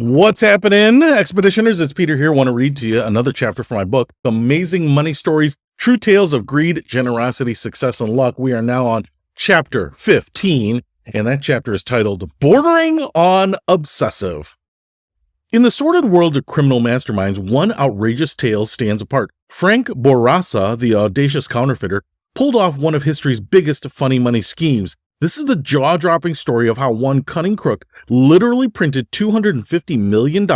What's happening, Expeditioners? It's Peter here. I want to read to you another chapter from my book, Amazing Money Stories, True Tales of Greed, Generosity, Success, and Luck. We are now on chapter 15, and that chapter is titled Bordering on Obsessive. In the sordid world of criminal masterminds, one outrageous tale stands apart. Frank Bourassa, the audacious counterfeiter, pulled off one of history's biggest funny money schemes. This is the jaw-dropping story of how one cunning crook literally printed $250 million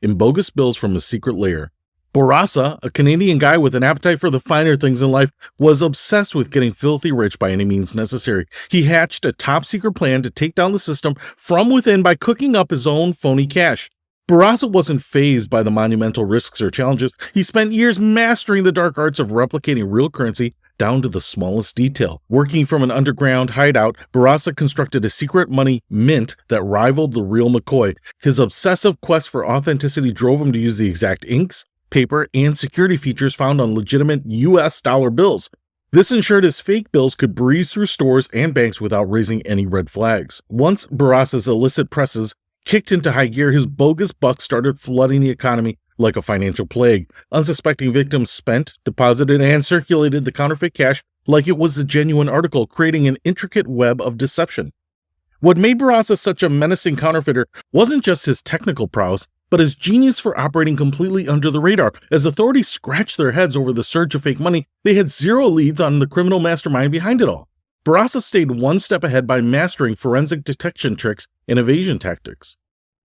in bogus bills from his secret lair. Bourassa, a Canadian guy with an appetite for the finer things in life, was obsessed with getting filthy rich by any means necessary. He hatched a top-secret plan to take down the system from within by cooking up his own phony cash. Bourassa wasn't fazed by the monumental risks or challenges. He spent years mastering the dark arts of replicating real currency down to the smallest detail. Working from an underground hideout, Bourassa constructed a secret money mint that rivaled the real McCoy. His obsessive quest for authenticity drove him to use the exact inks, paper, and security features found on legitimate US dollar bills. This ensured his fake bills could breeze through stores and banks without raising any red flags. Once Bourassa's illicit presses kicked into high gear, his bogus bucks started flooding the economy like a financial plague. Unsuspecting victims spent, deposited, and circulated the counterfeit cash like it was a genuine article, creating an intricate web of deception. What made Bourassa such a menacing counterfeiter wasn't just his technical prowess, but his genius for operating completely under the radar. As authorities scratched their heads over the surge of fake money, they had zero leads on the criminal mastermind behind it all. Bourassa stayed one step ahead by mastering forensic detection tricks and evasion tactics.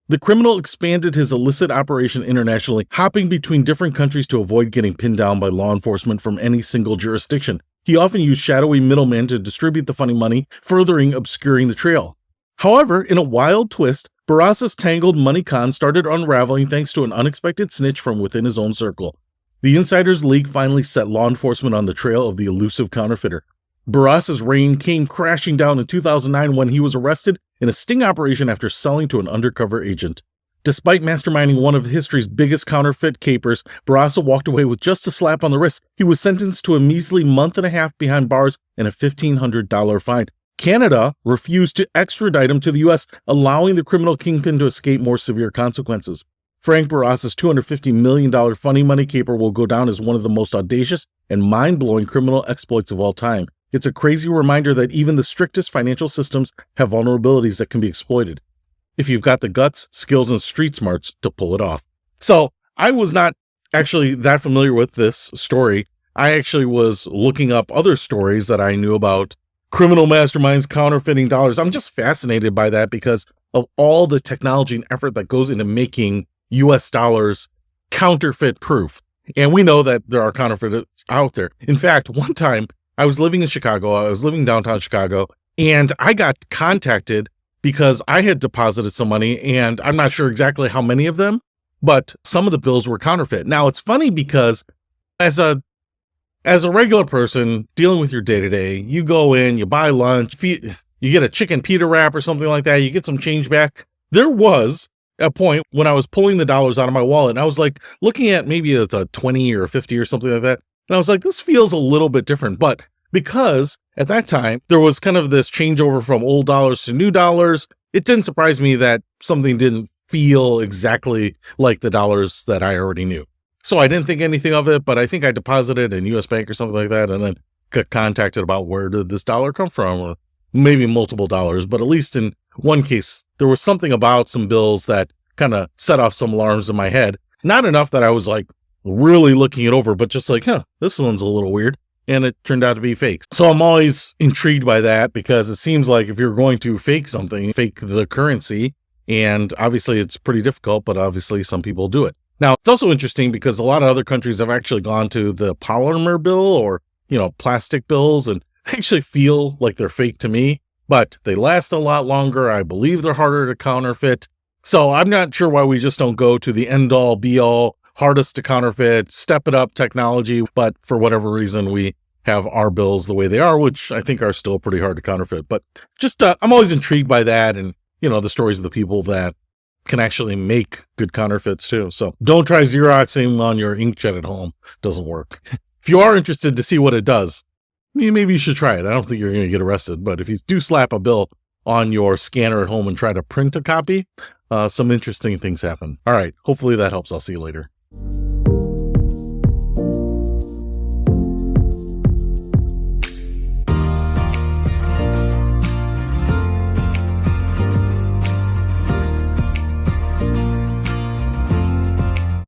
The criminal expanded his illicit operation internationally, hopping between different countries to avoid getting pinned down by law enforcement from any single jurisdiction. He often used shadowy middlemen to distribute the funny money, furthering obscuring the trail. However, in a wild twist, Bourassa's tangled money con started unraveling thanks to an unexpected snitch from within his own circle. The Insiders League finally set law enforcement on the trail of the elusive counterfeiter. Bourassa's reign came crashing down in 2009 when he was arrested in a sting operation after selling to an undercover agent. Despite masterminding one of history's biggest counterfeit capers, Bourassa walked away with just a slap on the wrist. He was sentenced to a measly month and a half behind bars and a $1,500 fine. Canada refused to extradite him to the U.S., allowing the criminal kingpin to escape more severe consequences. Frank Bourassa's $250 million funny money caper will go down as one of the most audacious and mind-blowing criminal exploits of all time. It's a crazy reminder that even the strictest financial systems have vulnerabilities that can be exploited, if you've got the guts, skills, and street smarts to pull it off. So I was not actually that familiar with this story. I actually was looking up other stories that I knew about criminal masterminds counterfeiting dollars. I'm just fascinated by that because of all the technology and effort that goes into making US dollars counterfeit proof. And we know that there are counterfeiters out there. In fact, one time I was living in Chicago. I was living downtown Chicago, and I got contacted because I had deposited some money, and I'm not sure exactly how many of them, but some of the bills were counterfeit. Now, it's funny because as a regular person dealing with your day-to-day, you go in, you buy lunch, you get a chicken pita wrap or something like that, you get some change back. There was a point when I was pulling the dollars out of my wallet, and I was like looking at maybe it's a 20 or 50 or something like that. And I was like, this feels a little bit different. But because at that time, there was kind of this changeover from old dollars to new dollars, it didn't surprise me that something didn't feel exactly like the dollars that I already knew. So I didn't think anything of it, but I think I deposited in US Bank or something like that, and then got contacted about where did this dollar come from, or maybe multiple dollars. But at least in one case, there was something about some bills that kind of set off some alarms in my head. Not enough that I was like, really looking it over, but just like, this one's a little weird. And it turned out to be fake. So I'm always intrigued by that because it seems like if you're going to fake something, fake the currency, and obviously it's pretty difficult, but obviously some people do it. Now, it's also interesting because a lot of other countries have actually gone to the polymer bill or, plastic bills, and they actually feel like they're fake to me, but they last a lot longer. I believe they're harder to counterfeit. So I'm not sure why we just don't go to the end all be all, hardest to counterfeit, step it up technology, but for whatever reason, we have our bills the way they are, which I think are still pretty hard to counterfeit. But just, I'm always intrigued by that and, the stories of the people that can actually make good counterfeits too. So don't try Xeroxing on your inkjet at home. Doesn't work. If you are interested to see what it does, maybe you should try it. I don't think you're going to get arrested, but if you do slap a bill on your scanner at home and try to print a copy, some interesting things happen. All right. Hopefully that helps. I'll see you later.